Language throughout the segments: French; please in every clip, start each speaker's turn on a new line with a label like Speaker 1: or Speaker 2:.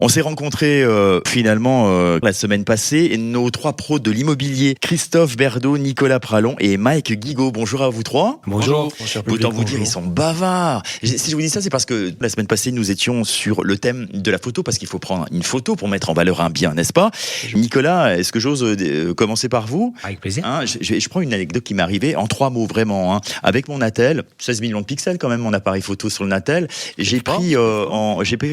Speaker 1: On s'est rencontrés finalement la semaine passée. Nos trois pros de l'immobilier, Christophe Berdo, Nicolas Pralon et Mike Guigaud. Bonjour à vous trois.
Speaker 2: Bonjour.
Speaker 1: Autant vous dire, ils sont bavards. Si je vous dis ça, c'est parce que la semaine passée, nous étions sur le thème de la photo, parce qu'il faut prendre une photo pour mettre en valeur un bien, n'est-ce pas? Nicolas, est-ce que j'ose commencer par vous?
Speaker 2: Avec plaisir.
Speaker 1: Je prends une anecdote qui m'est arrivée en 3 mots vraiment. Avec mon Natel, 16 millions de pixels quand même, mon appareil photo sur le Natel. J'ai pris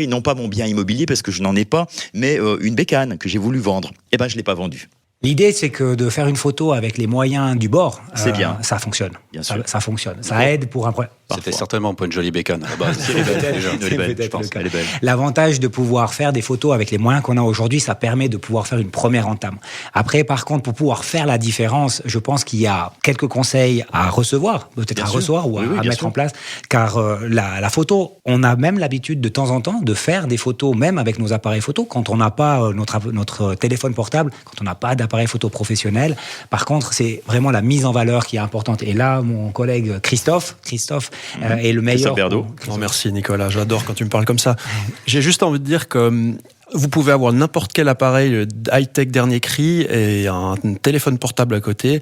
Speaker 1: non pas mon bien immobilier parce que je n'en ai pas, mais une bécane que j'ai voulu vendre. Eh ben, je l'ai pas vendue.
Speaker 2: L'idée, c'est que de faire une photo avec les moyens du bord,
Speaker 1: c'est bien.
Speaker 2: Ça fonctionne.
Speaker 1: Bien sûr.
Speaker 2: Ça fonctionne. Ça aide pour un problème.
Speaker 3: C'était certainement pas une jolie bécane à la base.
Speaker 1: Elle est belle.
Speaker 2: L'avantage de pouvoir faire des photos avec les moyens qu'on a aujourd'hui, ça permet de pouvoir faire une première entame. Après, par contre, pour pouvoir faire la différence, je pense qu'il y a quelques conseils à recevoir, peut-être à recevoir ou à mettre en place. Car la photo, on a même l'habitude de temps en temps de faire des photos, même avec nos appareils photo, quand on n'a pas notre téléphone portable, quand on n'a pas d'appareil photo professionnel. Par contre, c'est vraiment la mise en valeur qui est importante. Et là, mon collègue Christophe est le meilleur.
Speaker 4: Non, merci Nicolas, j'adore quand tu me parles comme ça. J'ai juste envie de dire que vous pouvez avoir n'importe quel appareil high-tech dernier cri et un téléphone portable à côté.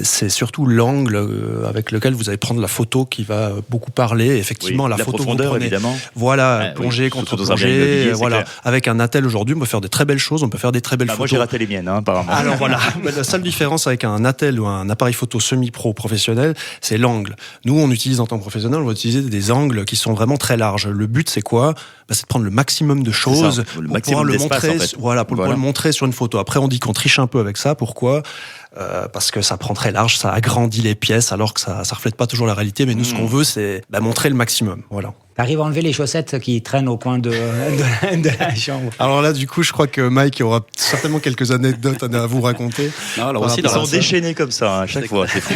Speaker 4: C'est surtout l'angle avec lequel vous allez prendre la photo qui va beaucoup parler. Effectivement, la photo
Speaker 1: profondeur,
Speaker 4: vous prenez,
Speaker 1: évidemment.
Speaker 4: Voilà, plongée contre plongée. Voilà. Avec un attel aujourd'hui, on peut faire de très belles choses, on peut faire des très belles photos.
Speaker 1: Moi, j'ai raté les miennes, apparemment.
Speaker 4: Alors voilà, la seule différence avec un attel ou un appareil photo semi-pro professionnel, c'est l'angle. Nous, on utilise en tant que professionnel, on va utiliser des angles qui sont vraiment très larges. Le but, c'est quoi? C'est de prendre le maximum de choses pour pouvoir le montrer, en fait. Pouvoir le montrer sur une photo. Après, on dit qu'on triche un peu avec ça. Pourquoi? Parce que ça prend très large, ça agrandit les pièces, alors que ça reflète pas toujours la réalité. Mais nous, ce qu'on veut, c'est montrer le maximum. Voilà.
Speaker 2: T'arrives à enlever les chaussettes qui traînent au coin de la chambre.
Speaker 4: Alors là, du coup, je crois que Mike aura certainement quelques anecdotes à vous raconter.
Speaker 3: Non, alors aussi,
Speaker 1: ils sont déchaînés comme ça à chaque fois. C'est fou.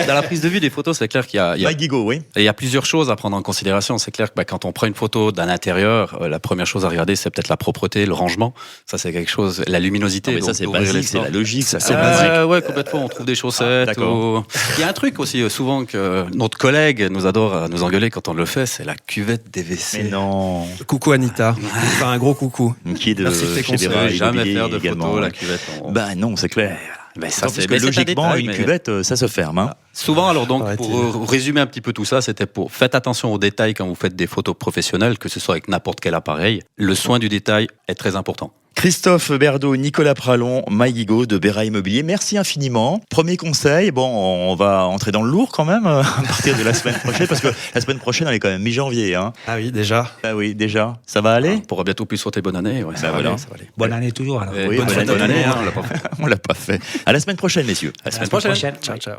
Speaker 3: Dans la prise de vue des photos, c'est clair qu'il y a
Speaker 1: Mike Guigaud, oui.
Speaker 3: Il y a plusieurs choses à prendre en considération. C'est clair que quand on prend une photo d'un intérieur, la première chose à regarder, c'est peut-être la propreté, le rangement. Ça, c'est quelque chose. La luminosité.
Speaker 1: Mais ça, c'est basique, c'est la logique. Ça, c'est
Speaker 3: basique. Ouais, complètement. On trouve des chaussettes. Il y a un truc aussi, souvent, que notre collègue nous adore nous engueuler quand on le fait, c'est la cuvette des WC.
Speaker 1: Mais non.
Speaker 4: Coucou Anita. Enfin, un gros coucou.
Speaker 1: Qui est de
Speaker 4: Merci de tes conseils.
Speaker 3: Jamais faire de
Speaker 1: également.
Speaker 3: photos, la cuvette.
Speaker 1: Bah non, c'est clair.
Speaker 3: Ben ça,
Speaker 1: parce que logiquement, une cuvette, ça se ferme.
Speaker 3: Souvent, alors donc, pour résumer un petit peu tout ça, faites attention aux détails quand vous faites des photos professionnelles, que ce soit avec n'importe quel appareil. Le soin du détail est très important.
Speaker 1: Christophe Berdo, Nicolas Pralon, Mike Guigaud de Bera Immobilier, merci infiniment. Premier conseil, on va entrer dans le lourd quand même à partir de la semaine prochaine, parce que la semaine prochaine, on est quand même mi-janvier. Ah
Speaker 4: oui, déjà.
Speaker 1: Ah oui, déjà. Ça va aller?
Speaker 3: On pourra bientôt plus souhaiter bonne année. Ouais, ça va aller.
Speaker 2: Bonne année toujours. Alors.
Speaker 1: Oui, bonne année. On l'a pas fait. À la semaine prochaine, messieurs.
Speaker 3: À la semaine prochaine.
Speaker 4: Ciao, ciao.